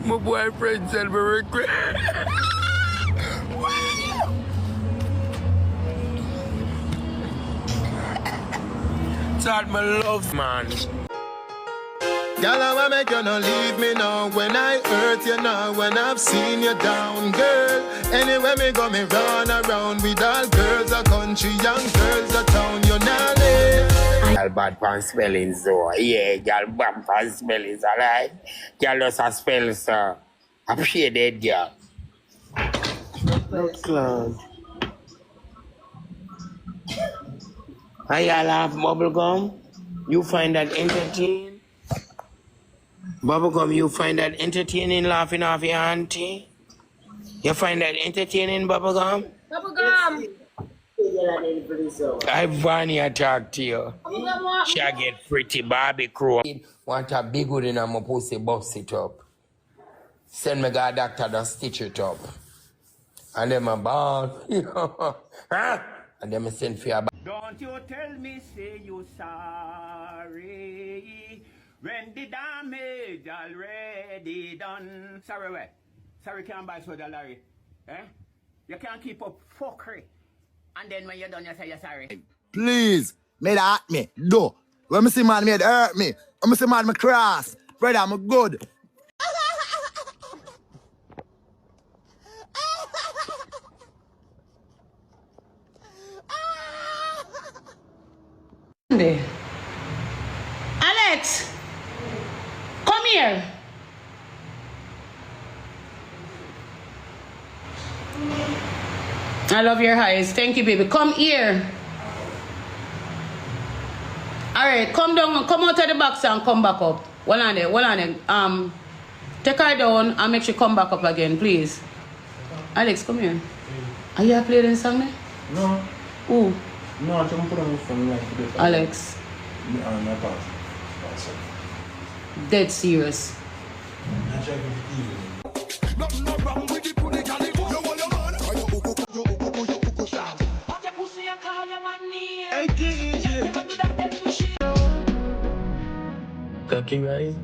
My boyfriend sent me a request. Thought my love, man. Girl, I wanna make you not leave me now. When I hurt you now, when I've seen you down, girl. Anywhere me go, me run around with all girls a country, young girls a town. You now live. Girl bad pan spellings though. Yeah, girl bad pan spellings, alright? Girl just a spell, sir. I pay that girl. Not clown. Hi, y'all have bubblegum? You find that entertaining? Bubblegum, you find that entertaining laughing off your auntie? You find that entertaining, Bubblegum? Bubblegum! I Vanya talk to you. She get pretty Barbie crew. Want a big one in my pussy, bust it up. Send me a doctor to stitch it up. And then my ball. And then I send for your back. Don't you tell me, say you sorry when the damage already done. Sorry, where? Sorry, can't buy soda, Larry. Eh? You can't keep up fuckery. And then when you're done, you say you're sorry. Please, made hurt me. Do. When me see man made hurt me. When me see man me cross. Brother, I'm good. Alex! Come here! I love your eyes. Thank you, baby. Come here. Alright, come down, come out of the box and come back up. One on there. Take her down and make sure come back up again, please. Alex, come here. Are you playing the song there? No. Who? No, I'm put on the phone like this. Alex. My pass. Dead serious. I check with Cocky right?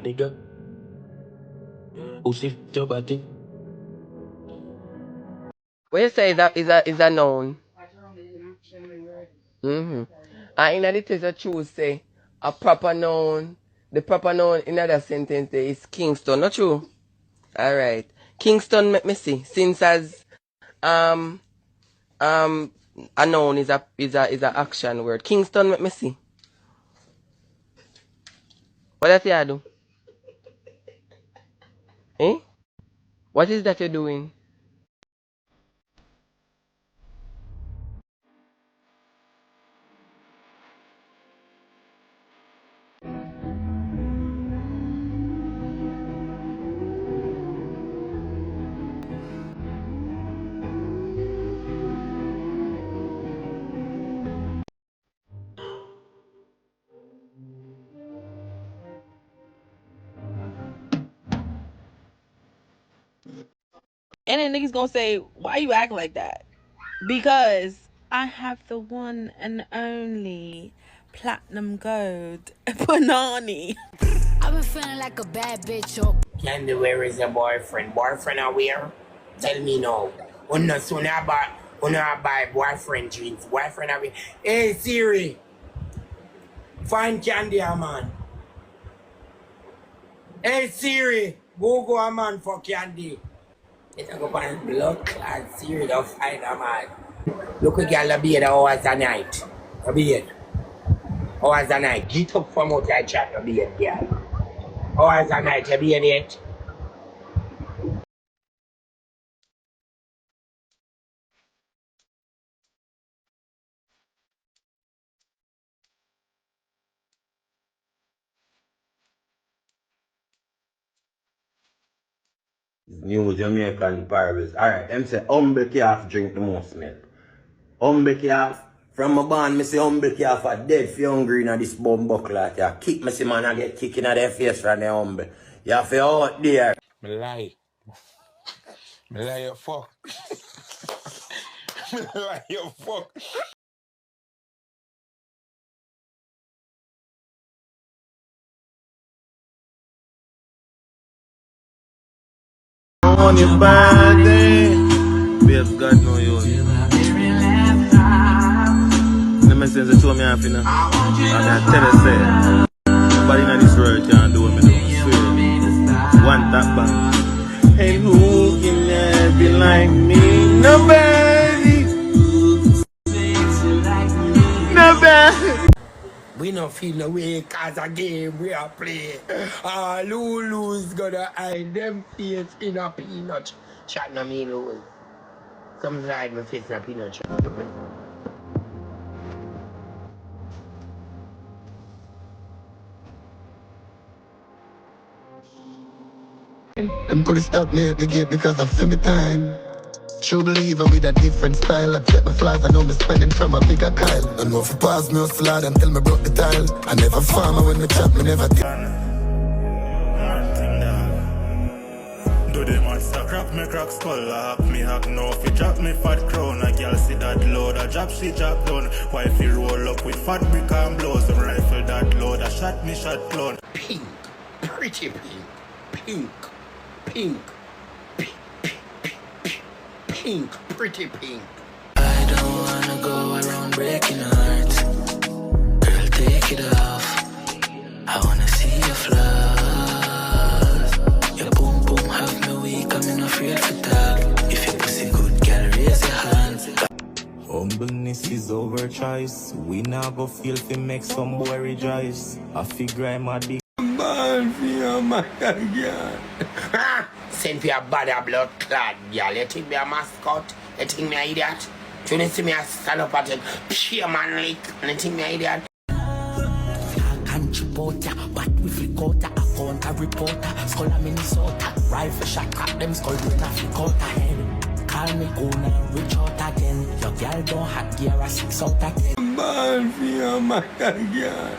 Nigga. Pussy your body. What you say is a noun? And in the text I choose say a proper noun. The proper noun in that sentence there is Kingston, not true? Alright. Kingston make me see. Since as a noun is a action word. Kingston make me see. What does you do? Eh? What is that you're doing? And then niggas gonna say, why you act like that? Because I have the one and only platinum gold Panani. I've been feeling like a bad bitch. Candy, where is your boyfriend? Boyfriend are where? Tell me now. Una soon buy boyfriend jeans. Boyfriend are where? Hey Siri. Find Candy a man. Hey Siri. Go a man for Candy. It's a go find blood clot Siri to find a man. Look at girl be the hours a night. A beard. Hours a night. Get up from out your chat a beard, girl. Hours a night, a beard yet. New Jamaican parables. Alright, them say humble calf drink the most milk. Humble calf. From my band, me say humble calf are dead for hungry in this bum buckler. You kick me see man I get kicking at their face from the humble. You have to out there. Me lie. Me lie you fuck. Me lie you fuck. on your body. Babes, God know you. Let me sense it to me off, you know. I tell you, say, nobody in this world can do what me do. Swear. One tap bang. Hey, who can that be like me? Nobody. Nobody. We not feel no way cause a game we are play. Lulu's gonna hide them face in a peanut. Chat na me Lulu. Come hide my face in a peanut chat. Them could stop me at the gate because of semi time. True believer with a different style. I check my flaws, I know me spending from a bigger Kyle. I know if you pass me hustle hard until me broke the tile. I never farmer when me chat, me never Do the monster crack me crack skull up me hack no fi drop me fat crown. A girl see that load a drop she drop down. Why fi roll up with fat brick and blow some rifle that load a shot me shot clown. Pink. Pretty pink. Pink. Pink. Pink. Pretty pink. I don't wanna go around breaking hearts. Girl, take it off. I wanna see your flaws. Your boom boom have me weak, I'm not afraid for talk. If your pussy good, girl, raise your hands. Humbleness is over choice. We now go feel fi make some boy rejoice. I figure I'm a big Man for your man, girl. Send for your body a blood clad, girl. You think me a mascot? You think me a idiot? You need to see me a stand up at it, pure man lick, and you think me a idiot? Country porter, but with recorder, a phone a reporter, skull a Minnesota, rifle shot, crack them skull with a flick out a head. Call me gonna reach out again. Your girl don't have gear a 6 out of 10. Man for your man, girl.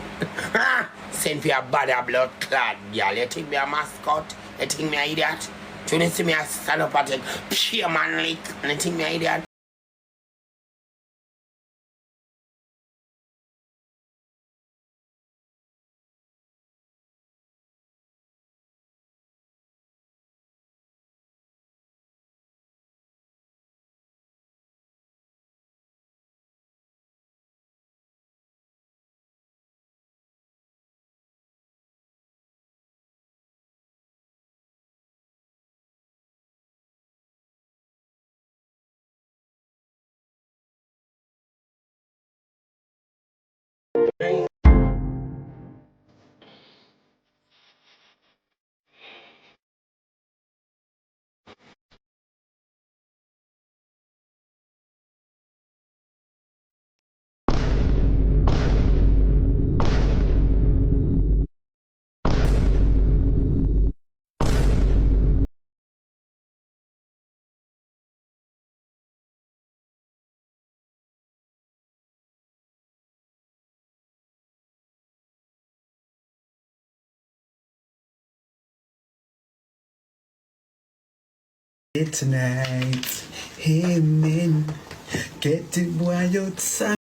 Send for your body a blood clad, girl. You think me a mascot? You think me a idiot? You need to see me a stand up at it, pure man lick, and you think me a idiot? Tonight, hey man, get the boy outside.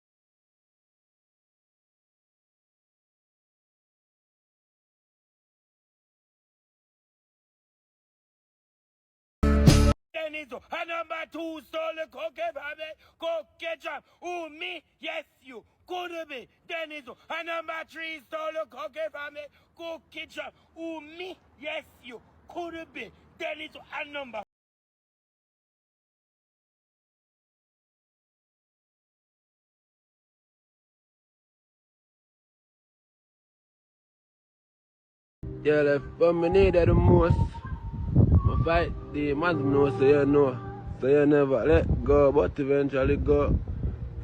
Denizo, a number 2 stole the cookie from me. Cook ketchup. Who me? Yes, you. Could be. Denizo, a number 3 stole the cookie from me. Cook ketchup. Who me? Yes, you. Could be. Denizo, a number. Yeah, the fun me need the most. My fight the man know so you know. So you never let go, but eventually go.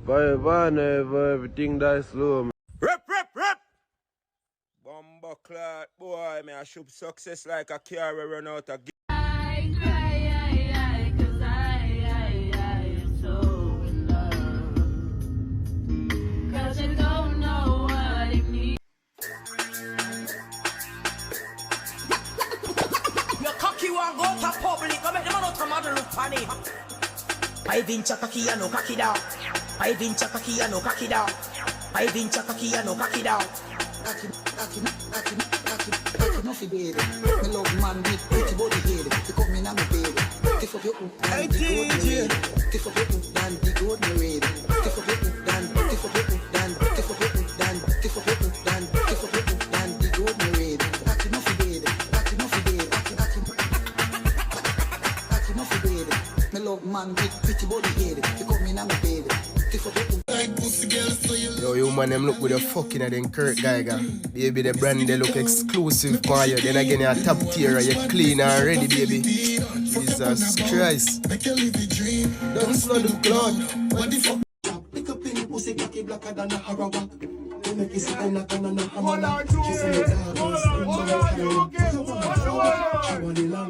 Forever and ever, everything dies slow. Rep, rep, rep! Bumbo clot, boy, me I shoot success like a car we run out of Five inch kaki no kaki down. 5 inch kaki no kaki down. 5 inch kaki no kaki down. Nothing baby. Me love man with pretty body head. You come in and me baby. Tiff up your hook and the good me ready. Tiff up your hook and the good me ready. Tiff up your hook and tiff up your hook and tiff up your hook and tiff up your hook and tiff up your hook and the good me ready. Aki nothing baby. Aki nothing baby. Aki nothing baby. Me love man with pretty body head. You come in and me baby. Tiff up your hook. Yo, you man, them look with your fucking at them Kurt Geiger. Baby, the brand, they look exclusive for you. Then again, you're top tier, you're clean and ready, baby. Jesus Christ. Don't slow the clock. What the fuck? Pick up in pussy, cocky blacker than a harawak. They make you sit and knock on a hammer. She's in the dark.